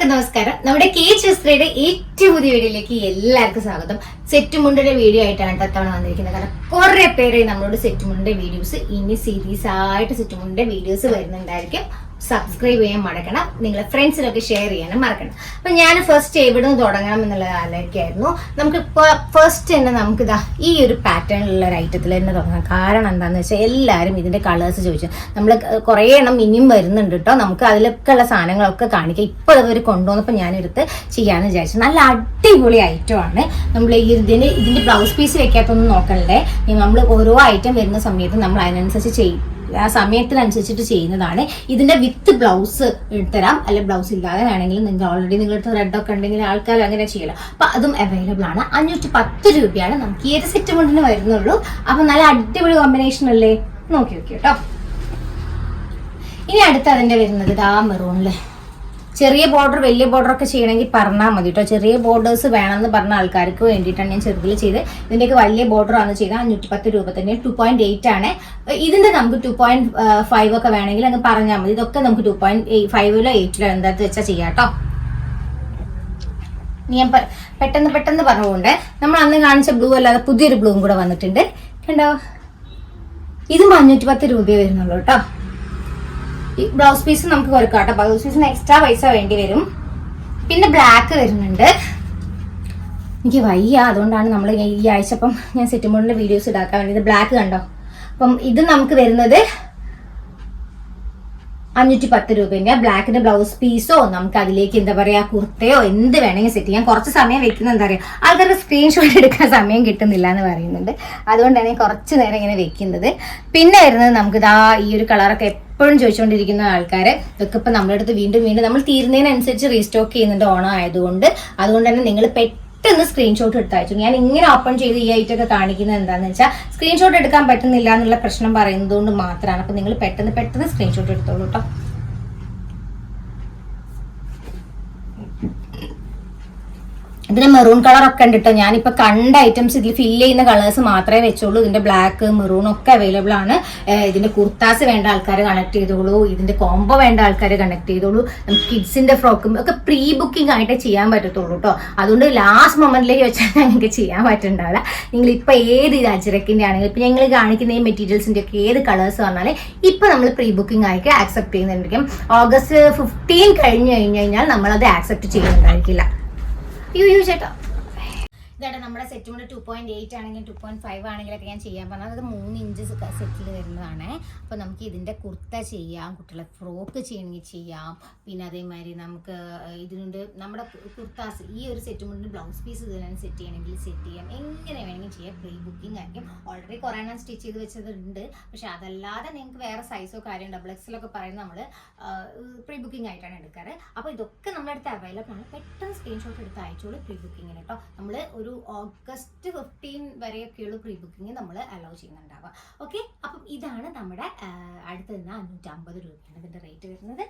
എല്ലാവർക്കും നമസ്കാരം. നമ്മുടെ കേച്ചസ്ത്രയുടെ ഏറ്റവും പുതിയ വീഡിയോയിലേക്ക് എല്ലാവർക്കും സ്വാഗതം. സെറ്റുമുണ്ടിന്റെ വീഡിയോ ആയിട്ടാണ് തവണ വന്നിരിക്കുന്നത്. കാരണം കുറെ പേര് നമ്മളോട് സെറ്റുമുണ്ടിന്റെ വീഡിയോസ് ഇനി സീരീസ് ആയിട്ട് സെറ്റുമുണ്ടിന്റെ വീഡിയോസ് വരുന്നുണ്ടായിരിക്കും. സബ്സ്ക്രൈബ് ചെയ്യാൻ മറക്കണം, നിങ്ങളെ ഫ്രണ്ട്സിനൊക്കെ ഷെയർ ചെയ്യാനും മറക്കണം. അപ്പൊ ഞാൻ ഫസ്റ്റ് എവിടെ നിന്ന് തുടങ്ങണം എന്നുള്ള ആലോചിക്കായിരുന്നു. നമുക്ക് ഫസ്റ്റ് തന്നെ നമുക്കിതാ ഈ ഒരു പാറ്റേണിലുള്ള ഒരു ഐറ്റത്തിൽ തന്നെ തുടങ്ങാം. കാരണം എന്താണെന്ന് വെച്ചാൽ എല്ലാവരും ഇതിന്റെ കളേഴ്സ് ചോദിച്ചു. നമ്മൾ കുറേ എണ്ണം ഇനിയും വരുന്നുണ്ട് കേട്ടോ. നമുക്ക് അതിലൊക്കെ ഉള്ള സാധനങ്ങളൊക്കെ കാണിക്കാം. ഇപ്പോൾ അവർ കൊണ്ടുവന്നപ്പോൾ ഞാനെടുത്ത് ചെയ്യാമെന്ന് വിചാരിച്ചു. നല്ല അടിപൊളി ഐറ്റമാണ്. നമ്മൾ ഇതിന്റെ ബ്ലൗസ് പീസ് വെക്കാത്തൊന്നും നോക്കണ്ടേ. നമ്മൾ ഓരോ ഐറ്റം വരുന്ന സമയത്ത് നമ്മൾ അതിനനുസരിച്ച് ചെയ്യും, ആ സമയത്തിനനുസരിച്ചിട്ട് ചെയ്യുന്നതാണ്. ഇതിന്റെ വിത്ത് ബ്ലൗസ് എടുത്തരാം, അല്ലെ ബ്ലൗസ് ഇല്ലാതെ വേണമെങ്കിൽ നിങ്ങൾ ഓൾറെഡി നിങ്ങളുടെ റെഡ് ഒക്കെ ഉണ്ടെങ്കിൽ ആൾക്കാർ അങ്ങനെ ചെയ്യலாம். അപ്പൊ അതും അവൈലബിൾ ആണ്. 510 രൂപയാണ് നമുക്ക് ഈ ഒരു സെറ്റ് മുണ്ടിന് വരുന്നുള്ളൂ. അപ്പൊ നല്ല അടിപൊളി കോമ്പിനേഷൻ അല്ലേ, നോക്കി നോക്കി കേട്ടോ. ഇനി അടുത്ത് അതിന്റെ വരുന്നത് ഇതാ മെറൂണില് ചെറിയ ബോർഡർ വലിയ ബോർഡർ ഒക്കെ ചെയ്യണമെങ്കിൽ പറഞ്ഞാൽ മതി കേട്ടോ. ചെറിയ ബോർഡേഴ്സ് വേണമെന്ന് പറഞ്ഞ ആൾക്കാർക്ക് വേണ്ടിയിട്ടാണ് ഞാൻ ചെറുതിൽ ചെയ്ത്. ഇതിൻ്റെയൊക്കെ വലിയ ബോർഡർ ആണ് ചെയ്ത് 510 രൂപ തന്നെ. 2.8 ആണ് ഇതിന്റെ. നമുക്ക് 2.5 ഒക്കെ വേണമെങ്കിൽ അങ്ങ് പറഞ്ഞാൽ മതി. ഇതൊക്കെ നമുക്ക് 2.5ലോ 8ലോ എന്താണെന്ന് വെച്ചാൽ ചെയ്യാം കേട്ടോ. ഞാൻ പെട്ടെന്ന് പറഞ്ഞുകൊണ്ട് നമ്മൾ അന്ന് കാണിച്ച ബ്ലൂ അല്ലാതെ പുതിയൊരു ബ്ലൂവും കൂടെ വന്നിട്ടുണ്ട് കണ്ടോ. ഇതും 510 രൂപയെ വരുന്നുള്ളൂ കേട്ടോ. ഈ ബ്ലൗസ് പീസ് നമുക്ക് കുറക്കാം കേട്ടോ. ബ്ലൗസ് പീസിന് എക്സ്ട്രാ പൈസ വേണ്ടി വരും. പിന്നെ ബ്ലാക്ക് വരുന്നുണ്ട്. എനിക്ക് വയ്യ, അതുകൊണ്ടാണ് നമ്മൾ ഈ ആഴ്ച അപ്പം ഞാൻ സെറ്റുമുണ്ടിന്റെ വീഡിയോസ് ഇടാക്കാൻ വേണ്ടി. ബ്ലാക്ക് കണ്ടോ. അപ്പം ഇത് നമുക്ക് വരുന്നത് 510 രൂപേന്റെ. ബ്ലാക്കിന്റെ ബ്ലൗസ് പീസോ നമുക്ക് അതിലേക്ക് എന്താ പറയാ കുർത്തയോ എന്ത് വേണമെങ്കിൽ സെറ്റ് ചെയ്യാം. കുറച്ച് സമയം വെക്കുന്നത് എന്താ പറയുക, ആൾക്കാർക്ക് സ്ക്രീൻഷോട്ട് എടുക്കാൻ സമയം കിട്ടുന്നില്ല എന്ന് പറയുന്നുണ്ട്. അതുകൊണ്ടാണ് കുറച്ച് നേരം ഇങ്ങനെ വെക്കുന്നത്. പിന്നെ വരുന്നത് നമുക്ക് ഇതാ ഈ ഒരു കളറൊക്കെ എപ്പോഴും ചോദിച്ചുകൊണ്ടിരിക്കുന്ന ആൾക്കാർ. ഇതൊക്കെ ഇപ്പം നമ്മുടെ അടുത്ത് വീണ്ടും നമ്മൾ തീരുന്നതിനനുസരിച്ച് റീസ്റ്റോക്ക് ചെയ്യുന്നുണ്ട് ഓണം ആയതുകൊണ്ട്. അതുകൊണ്ട് തന്നെ നിങ്ങൾ പെട്ടെന്ന് സ്ക്രീൻഷോട്ട് എടുത്ത് അയച്ചു. ഞാൻ ഇങ്ങനെ ഓപ്പൺ ചെയ്ത് ഈ ഐറ്റൊക്കെ കാണിക്കുന്നത് എന്താണെന്ന് വെച്ചാൽ സ്ക്രീൻഷോട്ട് എടുക്കാൻ പറ്റുന്നില്ല എന്നുള്ള പ്രശ്നം പറയുന്നത് കൊണ്ട് മാത്രമാണ്. അപ്പം നിങ്ങൾ പെട്ടെന്ന് സ്ക്രീൻഷോട്ട് എടുത്തോളൂ കേട്ടോ. ഇതിന് മെറൂൺ കളർ ഒക്കെ ഉണ്ട് കേട്ടോ. ഞാനിപ്പോ കണ്ട ഐറ്റംസ് ഇതിൽ ഫില്ല് ചെയ്യുന്ന കളേഴ്സ് മാത്രമേ വെച്ചോളൂ. ഇതിന്റെ ബ്ലാക്ക് മെറൂൺ ഒക്കെ അവൈലബിൾ ആണ്. ഇതിന്റെ കുർത്താസ് വേണ്ട ആൾക്കാർ കണക്ട് ചെയ്തോളൂ. ഇതിന്റെ കോംബോ വേണ്ട ആൾക്കാർ കണക്ട് ചെയ്തോളൂ. നമുക്ക് കിഡ്സിന്റെ ഫ്രോക്കും ഒക്കെ പ്രീ ബുക്കിംഗ് ആയിട്ട് ചെയ്യാൻ പറ്റത്തുള്ളൂ കേട്ടോ. അതുകൊണ്ട് ലാസ്റ്റ് മൊമെന്റിലേക്ക് വെച്ചാൽ ഞങ്ങൾക്ക് ചെയ്യാൻ പറ്റുന്നുണ്ടാവില്ല. നിങ്ങൾ ഇപ്പൊ ഏത് അജ്രക്കിന്റെ ആണെങ്കിൽ ഇപ്പൊ ഞങ്ങൾ കാണിക്കുന്ന ഈ മെറ്റീരിയൽസിന്റെ ഒക്കെ ഏത് കളേഴ്സ് പറഞ്ഞാൽ ഇപ്പൊ നമ്മൾ പ്രീ ബുക്കിംഗ് ആയിട്ട് ആക്സെപ്റ്റ് ചെയ്യുന്നുണ്ടായിരിക്കും. ഓഗസ്റ്റ് 15 കഴിഞ്ഞു കഴിഞ്ഞാൽ നമ്മളത് ആക്സെപ്റ്റ് ചെയ്യുന്നുണ്ടായിരിക്കില്ല. ചേട്ടാ ഇതാട്ടെ നമ്മുടെ സെറ്റുമുണ്ട് 2.8 ആണെങ്കിൽ 2.5 ആണെങ്കിലൊക്കെ ഞാൻ ചെയ്യാൻ പറഞ്ഞത് 3 ഇഞ്ച് സെറ്റിൽ വരുന്നതാണ്. അപ്പോൾ നമുക്ക് ഇതിൻ്റെ കുർത്ത ചെയ്യാം, കുട്ടികളെ ഫ്രോക്ക് ചെയ്യണമെങ്കിൽ ചെയ്യാം. പിന്നെ അതേമാതിരി നമുക്ക് ഇതിനുണ്ട് നമ്മുടെ കുർത്താസ് ഈ ഒരു സെറ്റുമുണ്ട് ബ്ലൗസ് പീസ് ഇതിനാണ് സെറ്റ് ചെയ്യണമെങ്കിൽ സെറ്റ് ചെയ്യാം. എങ്ങനെ വേണമെങ്കിൽ ചെയ്യാം. പ്രീ ബുക്കിംഗ് ആയിരിക്കും. ഓൾറെഡി കുറേ എണ്ണം സ്റ്റിച്ച് ചെയ്ത് വെച്ചതുണ്ട്. പക്ഷെ അതല്ലാതെ നിങ്ങൾക്ക് വേറെ സൈസോ കാര്യം XXL പറയുന്നത് നമ്മൾ പ്രീ ബുക്കിംഗ് ആയിട്ടാണ് എടുക്കാറ്. അപ്പോൾ ഇതൊക്കെ നമ്മുടെ അടുത്ത് അവൈലബിൾ ആണ്. പെട്ടെന്ന് സ്ക്രീൻഷോട്ട് എടുത്ത് അയച്ചോളൂ പ്രീ ബുക്കിങ്ങിന് കേട്ടോ. നമ്മൾ ഒരു ഓഗസ്റ്റ് 15 വരെയൊക്കെയുള്ള പ്രീ ബുക്കിംഗ് നമ്മൾ അലോ ചെയ്യുന്നുണ്ടാവുക. ഓക്കെ, അപ്പം ഇതാണ് നമ്മുടെ അടുത്ത് നിന്ന് 550 രൂപയാണ് ഇതിൻ്റെ റേറ്റ് വരുന്നത്.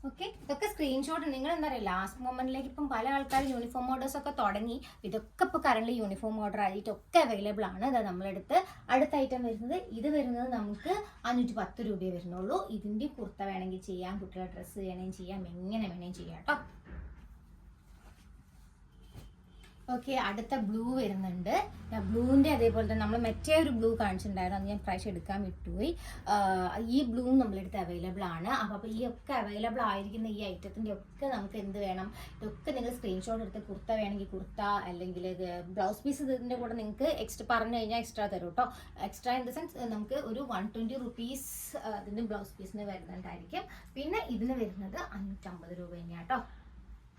ഓക്കെ, ഇതൊക്കെ സ്ക്രീൻഷോട്ട് നിങ്ങൾ എന്താ പറയുക ലാസ്റ്റ് മൊമെന്റിലേക്ക് ഇപ്പം പല ആൾക്കാരും യൂണിഫോം ഓർഡേഴ്സ് ഒക്കെ തുടങ്ങി. ഇതൊക്കെ ഇപ്പോൾ കറന്റ് യൂണിഫോം ഓർഡർ ആയിട്ടൊക്കെ അവൈലബിൾ ആണ്. അതാ നമ്മളെടുത്ത് അടുത്ത ഐറ്റം വരുന്നത്. ഇത് വരുന്നത് നമുക്ക് 510 രൂപയെ വരുന്നുള്ളൂ. ഇതിൻ്റെ കുർത്ത വേണമെങ്കിൽ ചെയ്യാം, കുട്ടികളുടെ ഡ്രസ്സ് വേണമെങ്കിൽ ചെയ്യാം, എങ്ങനെ വേണമെങ്കിൽ ചെയ്യാം കേട്ടോ. ഓക്കെ, അടുത്ത ബ്ലൂ വരുന്നുണ്ട്. ബ്ലൂവിൻ്റെ അതേപോലെ തന്നെ നമ്മൾ മറ്റേ ഒരു ബ്ലൂ കാണിച്ചിട്ടുണ്ടായിരുന്നു, അത് ഞാൻ പ്രാവശ്യം എടുക്കാൻ വിട്ടുപോയി. ഈ ബ്ലൂ നമ്മളെടുത്ത് അവൈലബിൾ ആണ്. അപ്പോൾ ഈ ഒക്കെ അവൈലബിൾ ആയിരിക്കുന്ന ഈ ഐറ്റത്തിൻ്റെ ഒക്കെ നമുക്ക് എന്ത് വേണം, ഇതൊക്കെ നിങ്ങൾ സ്ക്രീൻഷോട്ട് എടുത്ത് കുർത്ത വേണമെങ്കിൽ കുർത്ത, അല്ലെങ്കിൽ ബ്ലൗസ് പീസ് ഇതിൻ്റെ കൂടെ നിങ്ങൾക്ക് എക്സ്ട്രാ പറഞ്ഞു കഴിഞ്ഞാൽ എക്സ്ട്രാ തരും കേട്ടോ. എക്സ്ട്രാ ഇൻ ദ സെൻസ് നമുക്ക് ഒരു 120 റുപ്പീസ് ഇതിൻ്റെ ബ്ലൗസ് പീസിന് വരുന്നുണ്ടായിരിക്കും. പിന്നെ ഇതിന് വരുന്നത് 550 രൂപ തന്നെയാണ് കേട്ടോ.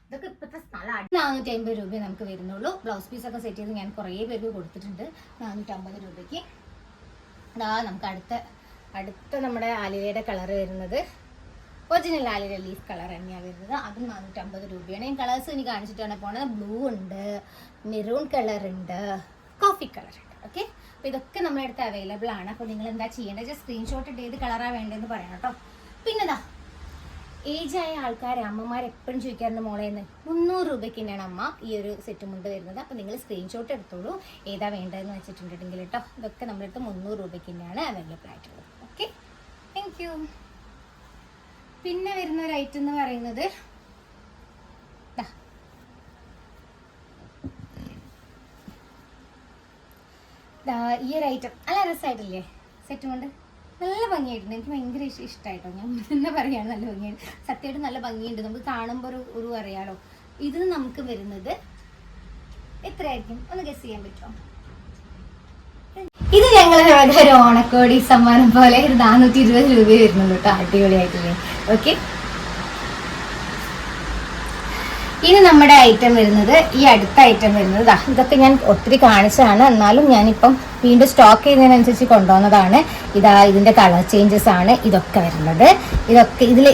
ഇതൊക്കെ ഇപ്പോഴത്തെ സ്ഥലം 450 രൂപയെ നമുക്ക് വരുന്നുള്ളൂ. ബ്ലൗസ് പീസൊക്കെ സെറ്റ് ചെയ്ത് ഞാൻ കുറേ പേർക്ക് കൊടുത്തിട്ടുണ്ട് 450 രൂപയ്ക്ക്. അതാ നമുക്ക് അടുത്ത നമ്മുടെ ആലിലയുടെ കളർ വരുന്നത് ഒറിജിനൽ ആലില ലീഫ് കളർ തന്നെയാണ് വരുന്നത്. അതും 450 രൂപയാണ്. ഞാൻ കളേഴ്സ് എനിക്ക് കാണിച്ചിട്ടാണ് പോണത്. ബ്ലൂ ഉണ്ട്, മെറൂൺ കളർ ഉണ്ട്, കോഫി കളർ ഉണ്ട്. ഓക്കെ, അപ്പോൾ ഇതൊക്കെ നമ്മുടെ അടുത്ത് അവൈലബിൾ ആണ്. അപ്പോൾ നിങ്ങൾ എന്താ ചെയ്യേണ്ടത്, ജസ്റ്റ് സ്ക്രീൻഷോട്ട് ഇട്ട് ഏത് കളറാണ് വേണ്ടതെന്ന് പറയണം കേട്ടോ. പിന്നെതാ ഏജായ ആൾക്കാർ അമ്മമാർ എപ്പോഴും ചോദിക്കാറുണ്ട് മോളേന്ന് 300 രൂപയ്ക്ക് തന്നെയാണ് അമ്മ ഈ ഒരു സെറ്റ് മുണ്ട് വരുന്നത്. അപ്പോൾ നിങ്ങൾ സ്ക്രീൻഷോട്ട് എടുത്തോളൂ ഏതാ വേണ്ടതെന്ന് വെച്ചിട്ടുണ്ടെങ്കിൽ കേട്ടോ. ഇതൊക്കെ നമ്മുടെ അടുത്ത് 300 രൂപയ്ക്ക് തന്നെയാണ് അവൈലബിൾ ആയിട്ടുള്ളത്. Okay, thank you. പിന്നെ വരുന്ന ഒരു ഐറ്റം എന്ന് പറയുന്നത് ഈ ഒരു ഐറ്റം നല്ല രസമായിട്ടില്ലേ? സെറ്റും കൊണ്ട് നല്ല ഭംഗിയായിട്ടുണ്ട്. എനിക്ക് ഭയങ്കര ഇഷ്ടമായിട്ടോ. ഞാൻ തന്നെ പറയുകയാണ്, നല്ല ഭംഗിയായിട്ട്. സത്യമായിട്ട് നല്ല ഭംഗിയുണ്ട്. നമുക്ക് കാണുമ്പോൾ ഒരു അറിയാലോ. ഇത് നമുക്ക് വരുന്നത് എത്രയായിരിക്കും ഒന്ന് ഗസ് ചെയ്യാൻ പറ്റുമോ? ഇത് ഞങ്ങളുടെ ഒരു ഓണക്കോടി സമ്മാനം പോലെ ഒരു 420 രൂപ വരുന്നുള്ളൂ കേട്ടോ. അടിപൊളിയായിട്ടില്ലേ? ഓക്കെ, ഇനി നമ്മുടെ ഐറ്റം വരുന്നത്, ഈ അടുത്ത ഐറ്റം വരുന്നത് ഇതൊക്കെ ഞാൻ ഒത്തിരി കാണിച്ചതാണ്, എന്നാലും ഞാനിപ്പം വീണ്ടും സ്റ്റോക്ക് ചെയ്യുന്നതിനനുസരിച്ച് കൊണ്ടുവന്നതാണ്. ഇതിന്റെ കളർ ചേഞ്ചസ് ആണ് ഇതൊക്കെ വരുന്നത്.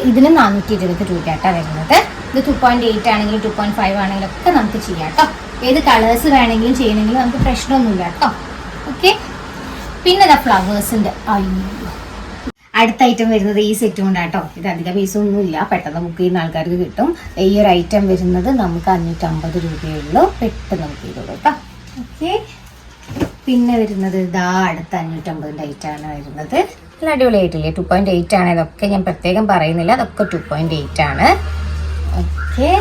ഇതിന് 420 രൂപയായിട്ടാണ് വരുന്നത്. ഇത് 2.8 ആണെങ്കിലും 2.5 ആണെങ്കിലും ഒക്കെ നമുക്ക് ചെയ്യാം കേട്ടോ. ഏത് കളേഴ്സ് വേണമെങ്കിലും ചെയ്യണമെങ്കിലും നമുക്ക് പ്രശ്നമൊന്നുമില്ല കേട്ടോ. ഓക്കെ, പിന്നെ ഫ്ലവേഴ്സിന്റെ അടുത്ത ഐറ്റം വരുന്നത് ഈ സെറ്റ് കൊണ്ടാട്ടോ. ഇത് അധിക പൈസ ഒന്നുമില്ല, പെട്ടെന്ന് ബുക്ക് ചെയ്യുന്ന ആൾക്കാർക്ക് കിട്ടും. ഈ ഒരു ഐറ്റം വരുന്നത് നമുക്ക് 550 രൂപയേ ഉള്ളൂ. പെട്ടെന്ന് ബുക്ക് ചെയ്തോളൂ കേട്ടോ. ഓക്കെ, പിന്നെ വരുന്നത് അടുത്ത 550 ഐറ്റമാണ് വരുന്നത്. നല്ല അടിപൊളിയായിട്ടില്ലേ? 2.8 ആണ്. ഇതൊക്കെ ഞാൻ പ്രത്യേകം പറയുന്നില്ല, അതൊക്കെ 2.8 ആണ്. ഓക്കെ,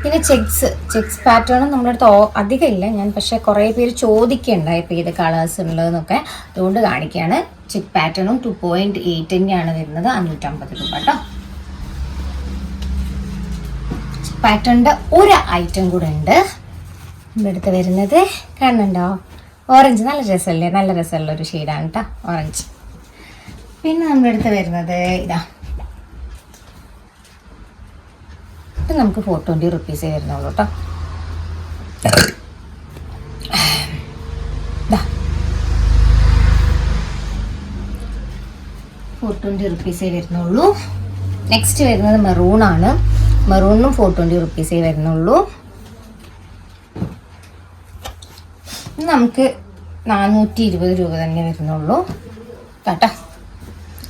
പിന്നെ ചെക്സ് പാറ്റേൺ നമ്മുടെ അടുത്ത് അധികം ഇല്ല, ഞാൻ പക്ഷെ കുറേ പേര് ചോദിക്കണ്ടായി ഇപ്പോൾ ഏത് കളേഴ്സ് ഉള്ളതെന്നൊക്കെ, അതുകൊണ്ട് കാണിക്കുകയാണ്. ചെക്ക് പാറ്റേണും 2.8 തന്നെയാണ് വരുന്നത്. 550 രൂപ കേട്ടോ. ചെക്ക് പാറ്റേണിൻ്റെ ഒരു ഐറ്റം കൂടെ ഉണ്ട് നമ്മുടെ അടുത്ത് വരുന്നത്. കാണുന്നുണ്ടോ? ഓറഞ്ച്. നല്ല രസമല്ലേ? നല്ല രസമുള്ള ഒരു ഷെയ്ഡാണ് കേട്ടോ, ഓറഞ്ച്. പിന്നെ നമ്മുടെ അടുത്ത് വരുന്നത് നമുക്ക് 420 റുപ്പീസേ വരുന്നുള്ളൂ കേട്ടോ. 420 റുപ്പീസേ വരുന്നുള്ളൂ. നെക്സ്റ്റ് വരുന്നത് മെറൂൺ ആണ്. മെറൂണിനും 420 റുപ്പീസേ വരുന്നുള്ളൂ. നമുക്ക് 420 രൂപ തന്നെ വരുന്നുള്ളൂ കേട്ടോ.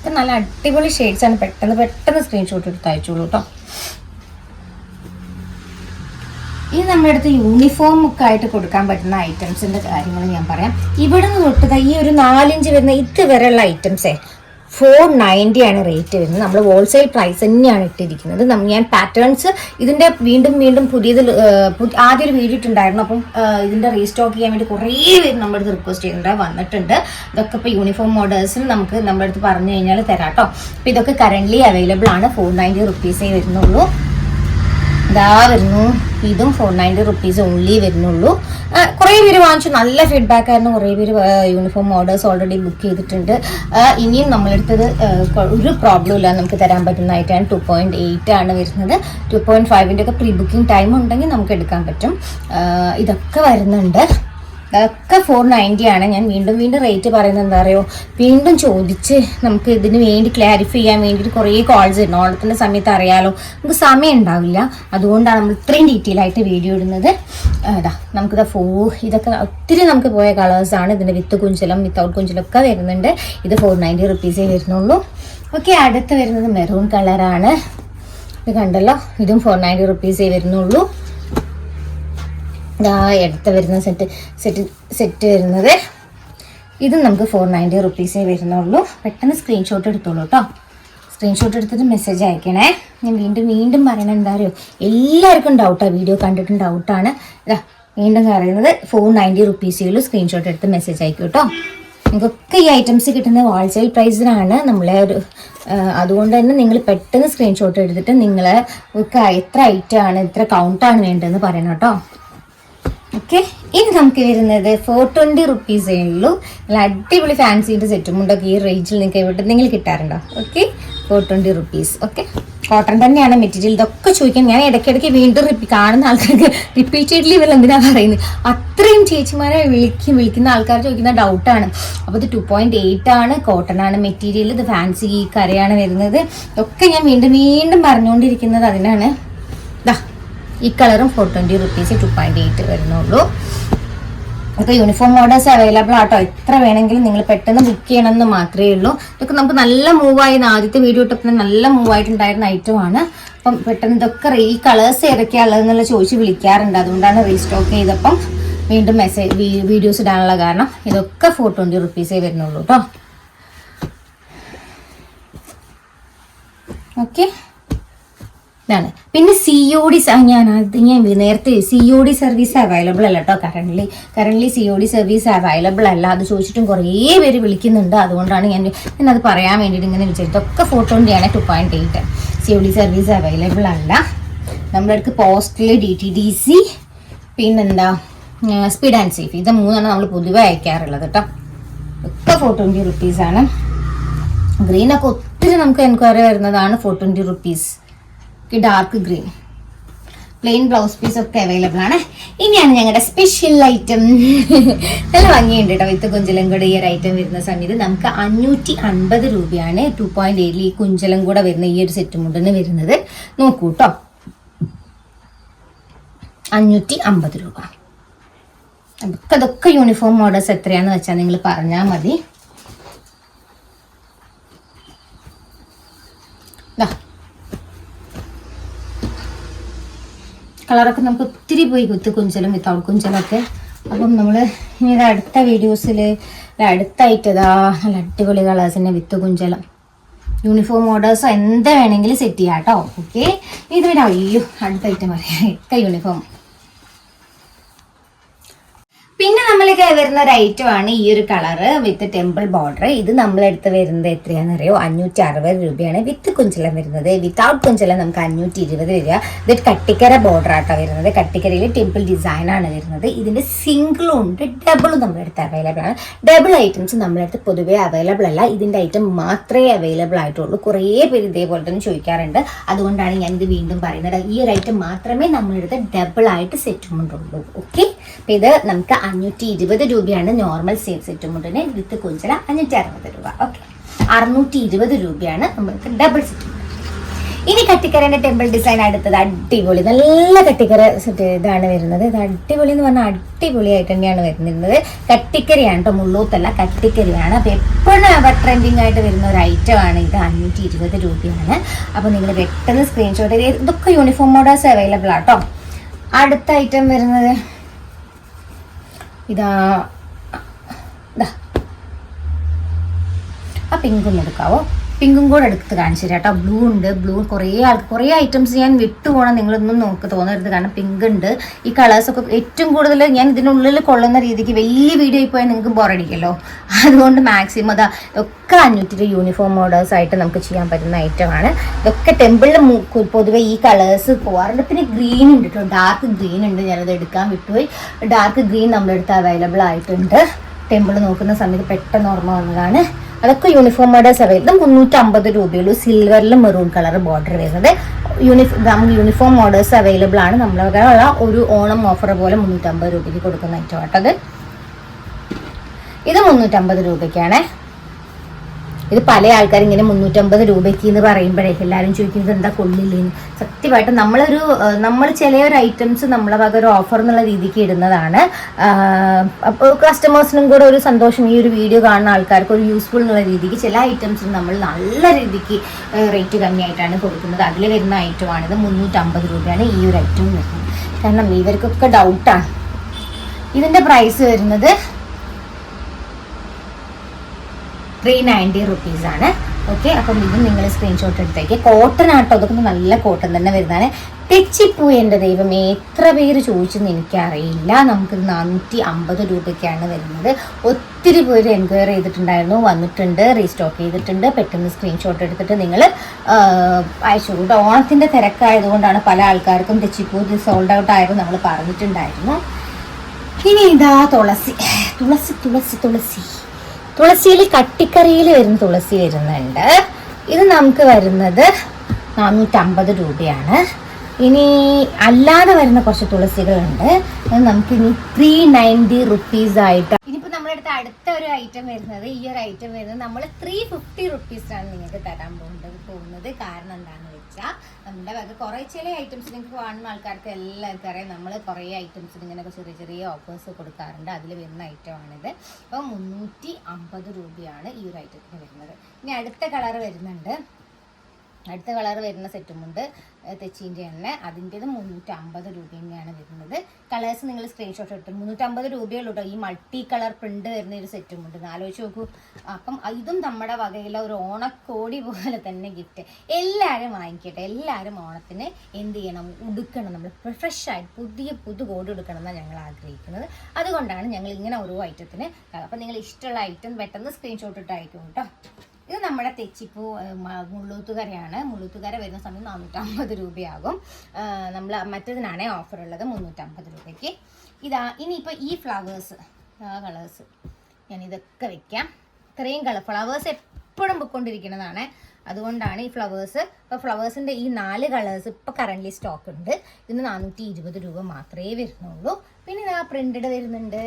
ഇത് നല്ല അടിപൊളി ഷെയ്ഡ്സ് ആണ്. പെട്ടെന്ന് സ്ക്രീൻഷോട്ട് എടുത്ത് അയച്ചോളൂ കേട്ടോ. ഇത് നമ്മുടെ അടുത്ത് യൂണിഫോം ഒക്കെ ആയിട്ട് കൊടുക്കാൻ പറ്റുന്ന ഐറ്റംസിന്റെ കാര്യങ്ങൾ ഞാൻ പറയാം. ഇവിടെ നിന്ന് തൊട്ട് ഈ ഒരു 4 ഇഞ്ച് വരുന്ന ഇതുവരെയുള്ള ഐറ്റംസേ 490 ആണ് റേറ്റ് വരുന്നത്. നമ്മൾ ഹോൾസെയിൽ പ്രൈസ് തന്നെയാണ് ഇട്ടിരിക്കുന്നത്. ഞാൻ പാറ്റേൺസ് ഇതിന്റെ വീണ്ടും പുതിയത് ആദ്യം ഒരു വീഡിയോ ഇട്ടുണ്ടായിരുന്നു. അപ്പം ഇതിന്റെ റീസ്റ്റോക്ക് ചെയ്യാൻ വേണ്ടി കുറേ പേര് നമ്മുടെ അടുത്ത് റിക്വസ്റ്റ് ചെയ്യുന്നുണ്ട്, വന്നിട്ടുണ്ട്. ഇതൊക്കെ ഇപ്പോൾ യൂണിഫോം മോഡൽസിന് നമുക്ക് നമ്മുടെ അടുത്ത് പറഞ്ഞു കഴിഞ്ഞാൽ തരാം കേട്ടോ. അപ്പോൾ ഇതൊക്കെ കറൻ്റ്ലി അവൈലബിൾ ആണ്. 490 റുപ്പീസേ വരുന്നുള്ളൂ. വരുന്നു. ഇതും 490 റുപ്പീസ് ഓൺലി വരുന്നുള്ളൂ. കുറേ പേര് വാങ്ങിച്ചു, നല്ല ഫീഡ്ബാക്ക് ആയിരുന്നു. കുറേ പേര് യൂണിഫോം ഓർഡേഴ്സ് ഓൾറെഡി ബുക്ക് ചെയ്തിട്ടുണ്ട്. ഇനിയും നമ്മളെടുത്തത് ഒരു പ്രോബ്ലം ഇല്ല, നമുക്ക് തരാൻ പറ്റുന്നതായിട്ടാണ്. 2.8 ആണ് വരുന്നത്. 2.5ൻ്റെ ഒക്കെ പ്രീ ബുക്കിംഗ് ടൈം ഉണ്ടെങ്കിൽ നമുക്ക് എടുക്കാൻ പറ്റും. ഇതൊക്കെ വരുന്നുണ്ട്. ഇതൊക്കെ 490 ആണ്. ഞാൻ വീണ്ടും റേറ്റ് പറയുന്നത് എന്താ പറയുക, വീണ്ടും ചോദിച്ച് നമുക്ക് ഇതിന് വേണ്ടി ക്ലാരിഫൈ ചെയ്യാൻ വേണ്ടിയിട്ട് കുറേ കോൾസ് വരുന്നു. ഓണത്തിൻ്റെ സമയത്ത് അറിയാലോ, നമുക്ക് സമയം ഉണ്ടാവില്ല. അതുകൊണ്ടാണ് നമ്മൾ ഇത്രയും ഡീറ്റെയിൽ ആയിട്ട് വീഡിയോ ഇടുന്നത്. ഇതൊക്കെ ഒത്തിരി നമുക്ക് പോയ കളേഴ്സാണ്. ഇതിൻ്റെ വിത്ത് കുഞ്ചലം, വിത്തൗട്ട് കുഞ്ചലം ഒക്കെ വരുന്നുണ്ട്. ഇത് 490 റുപ്പീസേ വരുന്നുള്ളൂ. ഓക്കെ, അടുത്ത് വരുന്നത് മെറൂൺ കളറാണ്. ഇത് കണ്ടല്ലോ, ഇതും 490 റുപ്പീസേ വരുന്നുള്ളൂ. എടുത്ത് വരുന്ന സെറ്റ് വരുന്നത് ഇത് നമുക്ക് 490 റുപ്പീസേ വരുന്നുള്ളൂ. പെട്ടെന്ന് സ്ക്രീൻഷോട്ട് എടുത്തോളൂ കേട്ടോ. സ്ക്രീൻഷോട്ട് എടുത്തിട്ട് മെസ്സേജ് അയക്കണേ. ഞാൻ വീണ്ടും പറയണത് എന്താ അറിയോ, എല്ലാവർക്കും ഡൗട്ടാണ്, വീഡിയോ കണ്ടിട്ടും ഡൗട്ടാണ്. വീണ്ടും പറയുന്നത് 490 റുപ്പീസേ ഉള്ളൂ. സ്ക്രീൻഷോട്ട് എടുത്ത് മെസ്സേജ് അയക്കും കേട്ടോ. നിങ്ങൾക്കൊക്കെ ഈ ഐറ്റംസ് കിട്ടുന്നത് ഹോൾസെയിൽ പ്രൈസിനാണ്. അതുകൊണ്ട് തന്നെ നിങ്ങൾ പെട്ടെന്ന് സ്ക്രീൻഷോട്ട് എടുത്തിട്ട് നിങ്ങൾ എത്ര ഐറ്റം ആണ്, എത്ര കൗണ്ടാണ് വേണ്ടതെന്ന് പറയണം കേട്ടോ. ഓക്കെ, ഇനി നമുക്ക് വരുന്നത് 420 റുപ്പീസേ ഉള്ളൂ. നല്ല അടിപൊളി ഫാൻസിൻ്റെ സെറ്റും ഉണ്ടൊക്കെ ഈ റേഞ്ചിൽ നിങ്ങൾക്ക് എവിടെ കിട്ടാറുണ്ടോ? Okay, 420 rupees. ഓക്കെ, കോട്ടൺ തന്നെയാണ് മെറ്റീരിയൽ. ഇതൊക്കെ ചോദിക്കാം ഞാൻ ഇടയ്ക്കിടയ്ക്ക് വീണ്ടും കാണുന്ന ആൾക്കാർക്ക് റിപ്പീറ്റഡ്ലി ഇവർ എന്തിനാണ് പറയുന്നത്, അത്രയും ചേച്ചിമാരെ വിളിക്കുന്ന ആൾക്കാർ ചോദിക്കുന്ന ഡൗട്ടാണ്. അപ്പോൾ ഇത് 2.8 ആണ്, കോട്ടൺ ആണ് മെറ്റീരിയൽ. ഇത് ഫാൻസി കരയാണ് വരുന്നത്. ഇതൊക്കെ ഞാൻ വീണ്ടും പറഞ്ഞുകൊണ്ടിരിക്കുന്നത് അതിനാണ്. ഈ കളറും 420 റുപ്പീസ് 2.8 വരുന്നുള്ളൂ. ഒക്കെ യൂണിഫോം മോഡൽസ് അവൈലബിൾ ആട്ടോ. എത്ര വേണമെങ്കിലും നിങ്ങൾ പെട്ടെന്ന് ബുക്ക് ചെയ്യണമെന്ന് മാത്രമേ ഉള്ളൂ. ഇതൊക്കെ നമുക്ക് നല്ല മൂവായി, ആദ്യത്തെ വീഡിയോ ഇട്ടപ്പോൾ നല്ല മൂവായിട്ടുണ്ടായിരുന്ന ഐറ്റമാണ്. അപ്പം പെട്ടെന്ന് ഇതൊക്കെ ഈ കളേഴ്സ് ഏതൊക്കെയാണ് ഉള്ളതെന്നുള്ള ചോദിച്ച് വിളിക്കാറുണ്ട്. അതുകൊണ്ടാണ് റീസ്റ്റോക്ക് ചെയ്തപ്പം വീണ്ടും വീഡിയോസ് ഇടാനുള്ള കാരണം. ഇതൊക്കെ 420 റുപ്പീസേ വരുന്നുള്ളൂ കേട്ടോ. ഓക്കെ, ഇതാണ്. പിന്നെ COD ഞാൻ നേരത്തെ COD സർവീസ് അവൈലബിൾ അല്ല കേട്ടോ. കറന്റ് COD സർവീസ് അവൈലബിൾ അല്ല. അത് ചോദിച്ചിട്ടും കുറേ പേര് വിളിക്കുന്നുണ്ട്. അതുകൊണ്ടാണ് ഞാനത് പറയാൻ വേണ്ടിയിട്ട് ഇങ്ങനെ വിളിച്ചത്. ഇതൊക്കെ ഫോട്ടോൻ്റെയാണ് 2.8. COD സർവീസ് അവൈലബിൾ അല്ല. നമ്മുടെ അടുത്ത് പോസ്റ്റൽ DTDC പിന്നെന്താ സ്പീഡ് ആൻഡ് സേഫ്, ഇത് 3 നമ്മൾ പൊതുവെ അയക്കാറുള്ളത് കേട്ടോ. ഒക്കെ 420 റുപ്പീസാണ്. ഗ്രീനൊക്കെ ഒത്തിരി നമുക്ക് എൻക്വയറി വരുന്നതാണ് 420 rupees. Dark green plain blouse piece ഒക്കെ അവൈലബിൾ ആണ്. ഇനിയാണ് ഞങ്ങളുടെ സ്പെഷ്യൽ ഐറ്റം. നല്ല ഭംഗിയുണ്ട് കേട്ടോ. വിത്ത് കുഞ്ചലും കൂടെ ഈ ഒരു ഐറ്റം വരുന്ന സമയത്ത് നമുക്ക് 550 രൂപയാണ് 2.8 ഈ കുഞ്ചലും കൂടെ വരുന്ന ഈ ഒരു സെറ്റ് മുണ്ടിന് വരുന്നത്. നോക്കൂ കേട്ടോ, 550 രൂപ. അതൊക്കെ യൂണിഫോം മോഡൽസ് എത്രയാന്ന് വെച്ചാൽ നിങ്ങൾ പറഞ്ഞാൽ മതി. കളറൊക്കെ നമുക്ക് ഒത്തിരി പോയി വിത്ത് കുഞ്ചലും വിത്തൗട്ട് കുഞ്ചലൊക്കെ. അപ്പം നമ്മൾ ഇനി അടുത്ത വീഡിയോസിൽ അടുത്തായിട്ടതാ നല്ല അടിപൊളി കളേഴ്സിൻ്റെ വിത്ത് കുഞ്ചലം യൂണിഫോം ഓർഡേഴ്സോ എന്താ വേണമെങ്കിലും സെറ്റ് ചെയ്യാം കേട്ടോ. ഓക്കെ, ഇത് പിന്നെ അയ്യോ അടുത്ത ഐറ്റം പറയാം. ഒക്കെ യൂണിഫോം. പിന്നെ നമ്മൾക്ക് വരുന്ന ഒരു ഐറ്റമാണ് ഈ ഒരു കളറ് വിത്ത് ടെമ്പിൾ ബോർഡർ. ഇത് നമ്മളെടുത്ത് വരുന്നത് എത്രയാണെന്ന് അറിയോ? 560 രൂപയാണ് വിത്ത് കുഞ്ചലം വരുന്നത്. വിത്തൗട്ട് കുഞ്ചലം നമുക്ക് 520 വരിക. ഇത് കട്ടിക്കര ബോർഡർ ആട്ടോ വരുന്നത്. കട്ടിക്കരയിൽ ടെമ്പിൾ ഡിസൈനാണ് വരുന്നത്. ഇതിൻ്റെ സിംഗിളും ഉണ്ട് ഡബിളും നമ്മുടെ അടുത്ത് അവൈലബിൾ ആണ്. ഡബിൾ ഐറ്റംസ് നമ്മുടെ അടുത്ത് പൊതുവേ അവൈലബിൾ അല്ല. ഇതിൻ്റെ ഐറ്റം മാത്രമേ അവൈലബിൾ ആയിട്ടുള്ളൂ. കുറേ പേര് ഇതേപോലെ തന്നെ ചോദിക്കാറുണ്ട്. അതുകൊണ്ടാണ് ഞാനിത് വീണ്ടും പറയുന്നത്. ഈ ഒരു ഐറ്റം മാത്രമേ നമ്മളെടുത്ത് ഡബിൾ ആയിട്ട് സെറ്റുമുണ്ടുള്ളൂ. ഓക്കെ, അപ്പം ഇത് നമുക്ക് 520 രൂപയാണ് നോർമൽ സെറ്റ് മുണ്ടിന്. വിത്ത് കുഞ്ചല 560 രൂപ. ഓക്കെ, 620 രൂപയാണ് നമ്മൾക്ക് ഡബിൾ സെറ്റ്. ഇനി കട്ടിക്കരന്റെ ടെമ്പിൾ ഡിസൈൻ അടുത്തത് അടിപൊളി നല്ല കട്ടിക്കര സെറ്റ് ഇതാണ് വരുന്നത്. ഇത് അടിപൊളി എന്ന് പറഞ്ഞാൽ അടിപൊളിയായിട്ട് തന്നെയാണ് വരുന്നത്. കട്ടിക്കരയാണ് കേട്ടോ, മുള്ളൂത്തല്ല, കട്ടിക്കരയാണ്. അപ്പോൾ എപ്പോഴും അവർ ട്രെൻഡിങ് ആയിട്ട് വരുന്ന ഒരു ഐറ്റമാണ് ഇത്. 520 രൂപയാണ്. അപ്പോൾ നിങ്ങൾ പെട്ടെന്ന് സ്ക്രീൻഷോട്ട് ചെയ്ത് ഇതൊക്കെ യൂണിഫോം മോഡൽസ് അവൈലബിൾ ആട്ടോ. അടുത്ത ഐറ്റം വരുന്നത് ഇതാ ആ പിങ്കും എടുക്കാവോ? പിങ്കും കൂടെ എടുത്ത് കാണിച്ചു തരാം കേട്ടോ. ബ്ലൂ ഉണ്ട്. ബ്ലൂ കുറേ ഐറ്റംസ് ഞാൻ വിട്ടുപോകണം, നിങ്ങളൊന്നും നോക്ക് തോന്നരുത്. കാരണം പിങ്ക് ഉണ്ട്. ഈ കളേഴ്സൊക്കെ ഏറ്റവും കൂടുതൽ ഞാൻ ഇതിനുള്ളിൽ കൊള്ളുന്ന രീതിക്ക് വലിയ വീഡിയോ പോയാൽ നിങ്ങൾക്ക് ബോറടിക്കല്ലോ. അതുകൊണ്ട് മാക്സിമം അതാ ഒക്കെ 500 യൂണിഫോം മോഡൽസ് ആയിട്ട് നമുക്ക് ചെയ്യാൻ പറ്റുന്ന ഐറ്റമാണ്. ഇതൊക്കെ ടെമ്പിളിൽ പൊതുവെ ഈ കളേഴ്സ് പോകാറുണ്ട്. പിന്നെ ഗ്രീൻ ഉണ്ട് കേട്ടോ, ഡാർക്ക് ഗ്രീൻ ഉണ്ട്. ഞാനത് എടുക്കാൻ വിട്ടുപോയി. ഡാർക്ക് ഗ്രീൻ നമ്മുടെ അടുത്ത് അവൈലബിൾ ആയിട്ടുണ്ട്. ടെമ്പിൾ നോക്കുന്ന സമയത്ത് പെട്ടെന്ന് ഓർമ്മ വന്നതാണ്. അതൊക്കെ യൂണിഫോം മോഡൽസ് അവൈലബിൾ. 350 രൂപയുള്ളൂ. സിൽവറിൽ മെറൂൺ കളർ ബോർഡർ വരുന്നത്. യൂണിഫോം മോഡൽസ് അവൈലബിൾ ആണ്. നമ്മളുള്ള ഒരു ഓണം ഓഫർ പോലെ 350 രൂപയ്ക്ക് കൊടുക്കുന്ന ഐറ്റം ആട്ടത്. ഇത് 350 രൂപയ്ക്കാണ്. ഇത് പല ആൾക്കാരും ഇങ്ങനെ 350 രൂപയ്ക്ക് എന്ന് പറയുമ്പോഴേക്കും എല്ലാവരും ചോദിക്കുന്നത് എന്താ കൊള്ളില്ലേന്ന്. സത്യമായിട്ട് നമ്മൾ ചില ഒരു ഐറ്റംസ് നമ്മളെ വക ഒരു ഓഫർ എന്നുള്ള രീതിക്ക് ഇടുന്നതാണ്. അപ്പോൾ കസ്റ്റമേഴ്സിനും കൂടെ ഒരു സന്തോഷം, ഈ ഒരു വീഡിയോ കാണുന്ന ആൾക്കാർക്ക് ഒരു യൂസ്ഫുൾ എന്നുള്ള രീതിക്ക് ചില ഐറ്റംസിന് നമ്മൾ നല്ല രീതിക്ക് റേറ്റ് കമ്മിയായിട്ടാണ് കൊടുക്കുന്നത്. അതിൽ വരുന്ന ഐറ്റമാണിത്. 350 രൂപയാണ് ഈ ഒരു ഐറ്റം വരുന്നത്. കാരണം ഇവർക്കൊക്കെ ഡൗട്ടാണ്. ഇതിൻ്റെ പ്രൈസ് വരുന്നത് 390 റുപ്പീസാണ്. ഓക്കെ, അപ്പം ഇത് നിങ്ങൾ സ്ക്രീൻഷോട്ട് എടുത്തേക്ക്. കോട്ടൺ ആട്ടോ, അതൊക്കെ നല്ല കോട്ടൺ തന്നെ വരുന്നതാണ്. തെച്ചിപ്പൂ എൻ്റെ ദൈവം എത്ര പേര് ചോദിച്ചെന്ന് എനിക്കറിയില്ല. നമുക്കിത് 450 രൂപയ്ക്കാണ് വരുന്നത്. ഒത്തിരി പേര് എൻക്വയറി ചെയ്തിട്ടുണ്ടായിരുന്നു, വന്നിട്ടുണ്ട്, റീസ്റ്റോക്ക് ചെയ്തിട്ടുണ്ട്. പെട്ടെന്ന് സ്ക്രീൻഷോട്ട് എടുത്തിട്ട് നിങ്ങൾ അയച്ചു കൂട്ടോ. ഓണത്തിൻ്റെ തിരക്കായതുകൊണ്ടാണ് പല ആൾക്കാർക്കും തെച്ചിപ്പൂ സോൾഡ് ഔട്ട് ആയത് നമ്മൾ പറഞ്ഞിട്ടുണ്ടായിരുന്നു. ഇനി ഇതാ തുളസി. തുളസിയിൽ കട്ടിക്കറിയിൽ വരുന്ന തുളസി വരുന്നുണ്ട്. ഇത് നമുക്ക് വരുന്നത് 450 രൂപയാണ്. ഇനി അല്ലാതെ വരുന്ന കുറച്ച് തുളസികളുണ്ട്. അത് നമുക്ക് ഇനി 390 റുപ്പീസായിട്ട്. ഇനിയിപ്പോൾ നമ്മുടെ അടുത്ത ഒരു ഐറ്റം വരുന്നത്, ഈ ഒരു ഐറ്റം വരുന്നത് നമ്മൾ 350 റുപ്പീസാണ് നിങ്ങൾക്ക് തരാൻ പോകുന്നത്. കാരണം എന്താണെന്ന് വെച്ചാൽ നമ്മുടെ വക കുറേ ചില ഐറ്റംസ് നിങ്ങൾക്ക് കാണുന്ന ആൾക്കാർക്ക് എല്ലാവർക്കും അറിയാം. നമ്മൾ കുറേ ഐറ്റംസിന് ഇങ്ങനെയൊക്കെ ചെറിയ ചെറിയ ഓഫേഴ്സ് കൊടുക്കാറുണ്ട്. അതിൽ വരുന്ന ഐറ്റമാണിത്. അപ്പോൾ 350 രൂപയാണ് ഈ ഒരു ഐറ്റത്തിന് വരുന്നത്. ഇനി അടുത്ത കളർ വരുന്നുണ്ട്. അടുത്ത കളർ വരുന്ന സെറ്റുമുണ്ട് തെച്ചീൻ്റെ തന്നെ, അതിൻ്റെത് 350 രൂപ തന്നെയാണ് വരുന്നത്. കളേഴ്സ് നിങ്ങൾ സ്ക്രീൻഷോട്ട് എടുത്തു. 350 രൂപയുള്ളൂ കേട്ടോ. ഈ മൾട്ടി കളർ പ്രിന്റ് വരുന്ന ഒരു സെറ്റുമുണ്ട്, ആലോചിച്ച് നോക്കൂ. അപ്പം ഇതും നമ്മുടെ വകയിലെ ഒരു ഓണക്കോടി പോലെ തന്നെ ഗിഫ്റ്റ്. എല്ലാവരും വാങ്ങിക്കട്ടെ. എല്ലാവരും ഓണത്തിന് എന്ത് ചെയ്യണം, ഉടുക്കണം. നമ്മൾ ഫ്രഷ് ആയിട്ട് പുതു കോടി എടുക്കണം എന്നാണ് ഞങ്ങൾ ആഗ്രഹിക്കുന്നത്. അതുകൊണ്ടാണ് ഞങ്ങൾ ഇങ്ങനെ ഓരോ ഐറ്റത്തിന്. അപ്പം നിങ്ങൾ ഇഷ്ടമുള്ള ഐറ്റം പെട്ടെന്ന് സ്ക്രീൻഷോട്ട് ഇട്ട് അയക്കും കേട്ടോ. ഇത് നമ്മുടെ തെച്ചിപ്പൂ മുള്ളൂത്തുകരയാണ്. മുള്ളൂത്തുകര വരുന്ന സമയം 450 രൂപയാകും. നമ്മൾ മറ്റേതിനാണേ ഓഫർ ഉള്ളത് 350 രൂപയ്ക്ക്. ഇനിയിപ്പോൾ ഈ ഫ്ലവേഴ്സ് കളേഴ്സ് ഞാനിതൊക്കെ വെക്കാം. ഇത്രയും ഫ്ലവേഴ്സ് എപ്പോഴും പൊയ്ക്കൊണ്ടിരിക്കുന്നതാണ്. അതുകൊണ്ടാണ് ഈ ഫ്ലവേഴ്സ്. ഇപ്പോൾ ഫ്ലവേഴ്സിൻ്റെ ഈ 4 കളേഴ്സ് ഇപ്പോൾ കറൻ്റ്ലി സ്റ്റോക്ക് ഉണ്ട്. ഇതിന് 420 രൂപ മാത്രമേ വരുന്നുള്ളൂ. പിന്നെ പ്രിൻ്റഡ് വരുന്നുണ്ട്.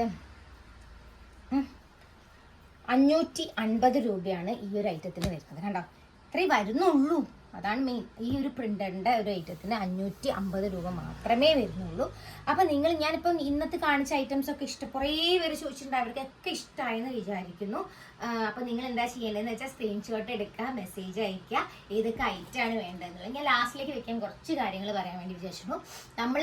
550 രൂപയാണ് ഈ ഒരു ഐറ്റത്തിന് വരുന്നത്. കണ്ടോ, ഇത്രയും വരുന്നുള്ളൂ. അതാണ് മെയിൻ. ഈ ഒരു പ്രിൻ്ററിൻ്റെ ഒരു ഐറ്റത്തിന് 550 രൂപ മാത്രമേ വരുന്നുള്ളൂ. അപ്പം ഞാനിപ്പം ഇന്നത്തെ കാണിച്ച ഐറ്റംസ് ഒക്കെ കുറേ പേര് ചോദിച്ചിട്ടുണ്ട്. അവർക്കൊക്കെ ഇഷ്ടമായെന്ന് വിചാരിക്കുന്നു. അപ്പം നിങ്ങൾ എന്താ ചെയ്യേണ്ടതെന്ന് വെച്ചാൽ സ്ക്രീൻഷോട്ട് എടുക്കുക, മെസ്സേജ് അയക്കുക, ഏതൊക്കെ ഐറ്റമാണ് വേണ്ടതെന്നുള്ളത്. ഞാൻ ലാസ്റ്റിലേക്ക് വെക്കാൻ കുറച്ച് കാര്യങ്ങൾ പറയാൻ വേണ്ടി വിചാരിച്ചു. നമ്മൾ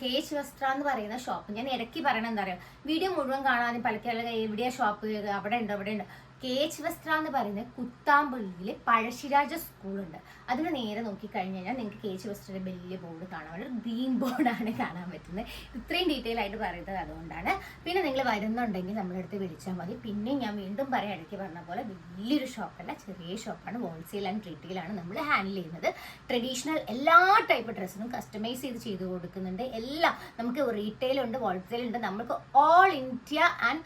കേശ് വസ്ത്ര എന്ന് പറയുന്ന ഷോപ്പ്, ഞാൻ ഇടയ്ക്ക് പറയണത് എന്താ പറയുക, വീഡിയോ മുഴുവൻ കാണാനും പലക്കല്ല എവിടെയാണ് ഷോപ്പ്, അവിടെ ഉണ്ട്. കേച്ച് വസ്ത്ര എന്ന് പറയുന്നത് കുത്താമ്പള്ളിയിൽ പഴശ്ശിരാജ സ്കൂളുണ്ട്. അതിന് നേരെ നോക്കിക്കഴിഞ്ഞ് കഴിഞ്ഞാൽ നിങ്ങൾക്ക് കേച്ച് വസ്ത്രയുടെ വലിയ ബോർഡ് കാണാൻ പറ്റും. ഗ്രീൻ ബോർഡാണ് കാണാൻ പറ്റുന്നത്. ഇത്രയും ഡീറ്റെയിൽ ആയിട്ട് പറയുന്നത് അതുകൊണ്ടാണ്. പിന്നെ നിങ്ങൾ വരുന്നുണ്ടെങ്കിൽ നമ്മളടുത്ത് വിളിച്ചാൽ മതി. പിന്നെ ഞാൻ വീണ്ടും പറയാം, ഇടയ്ക്ക് പറഞ്ഞ പോലെ വലിയൊരു ഷോപ്പല്ല, ചെറിയ ഷോപ്പാണ്. ഹോൾസെയിൽ ആൻഡ് റീറ്റെയിലാണ് നമ്മൾ ഹാൻഡിൽ ചെയ്യുന്നത്. ട്രഡീഷണൽ എല്ലാ ടൈപ്പ് ഡ്രസ്സിനും കസ്റ്റമൈസ് ചെയ്ത് കൊടുക്കുന്നുണ്ട്. എല്ലാം നമുക്ക് റീറ്റെയിലുണ്ട്, ഹോൾസെയിൽ ഉണ്ട്. നമുക്ക് ഓൾ ഇന്ത്യ ആൻഡ്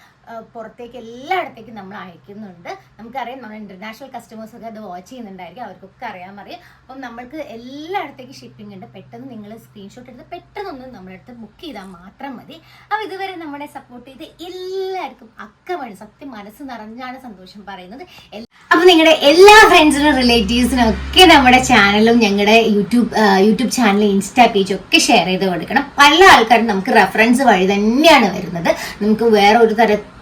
പുറത്തേക്ക് എല്ലായിടത്തേക്കും നമ്മൾ അയക്കുന്നുണ്ട്. നമുക്കറിയാം, നമ്മൾ ഇൻ്റർനാഷണൽ കസ്റ്റമേഴ്സൊക്കെ അത് വാച്ച് ചെയ്യുന്നുണ്ടായിരിക്കും, അവർക്കൊക്കെ അറിയാൻ. അപ്പം നമ്മൾക്ക് എല്ലായിടത്തേക്കും ഷിപ്പിംഗ് ഉണ്ട്. പെട്ടെന്ന് നിങ്ങൾ സ്ക്രീൻഷോട്ട് എടുത്ത് പെട്ടെന്നൊന്ന് നമ്മുടെ അടുത്ത് ബുക്ക് ചെയ്താൽ മാത്രം മതി. അപ്പോൾ ഇതുവരെ നമ്മളെ സപ്പോർട്ട് ചെയ്ത് എല്ലാവർക്കും അക്കമണി സത്യം മനസ്സ് നിറഞ്ഞാണ് സന്തോഷം പറയുന്നത്. അപ്പൊ നിങ്ങളുടെ എല്ലാ ഫ്രണ്ട്സിനും റിലേറ്റീവ്സിനും ഒക്കെ നമ്മുടെ ചാനലും ഞങ്ങളുടെ യൂട്യൂബ് ചാനൽ, ഇൻസ്റ്റാ പേജും ഒക്കെ ഷെയർ ചെയ്ത് കൊടുക്കണം. പല ആൾക്കാരും നമുക്ക് റെഫറൻസ് വഴി തന്നെയാണ് വരുന്നത്. നമുക്ക് വേറെ ഒരു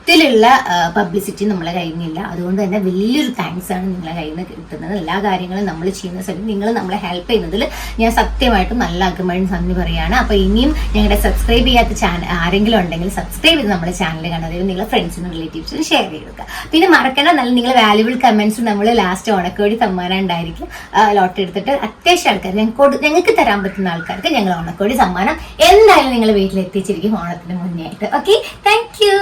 ത്തിലുള്ള പബ്ലിസിറ്റി നമ്മളെ കയ്യിൽ നിന്നില്ല. അതുകൊണ്ട് തന്നെ വലിയൊരു താങ്ക്സ് ആണ് നിങ്ങളെ കയ്യിൽ നിന്ന് കിട്ടുന്നത്. എല്ലാ കാര്യങ്ങളും നമ്മൾ ചെയ്യുന്ന സമയത്ത് നിങ്ങൾ നമ്മളെ ഹെൽപ്പ് ചെയ്യുന്നതിൽ ഞാൻ സത്യമായിട്ടും നല്ല അകമഴിഞ്ഞ് നന്ദി പറയുകയാണ്. അപ്പോൾ ഇനിയും ഞങ്ങളുടെ സബ്സ്ക്രൈബ് ചെയ്യാത്ത ചാനൽ ആരെങ്കിലും ഉണ്ടെങ്കിൽ സബ്സ്ക്രൈബ് ചെയ്ത് നമ്മുടെ ചാനൽ കാണാതെ നിങ്ങളുടെ ഫ്രണ്ട്സിനും റിലേറ്റീവ്സിനും ഷെയർ ചെയ്ത് കൊടുക്കുക. പിന്നെ മറക്കേണ്ട നിങ്ങൾ വാല്യുബിൾ കമൻസും നമ്മൾ ലാസ്റ്റ് ഓണക്കോടി സമ്മാനം ഉണ്ടായിരിക്കും. ലോട്ടറി എടുത്തിട്ട് അത്യാവശ്യം ആൾക്കാർ ഞങ്ങൾക്ക് തരാൻ പറ്റുന്ന ആൾക്കാർക്ക് ഞങ്ങൾ ഓണക്കോടി സമ്മാനം എന്തായാലും നിങ്ങൾ വീട്ടിലെത്തിച്ചിരിക്കും ഓണത്തിന് മുന്നേ ആയിട്ട്. Okay, thank you.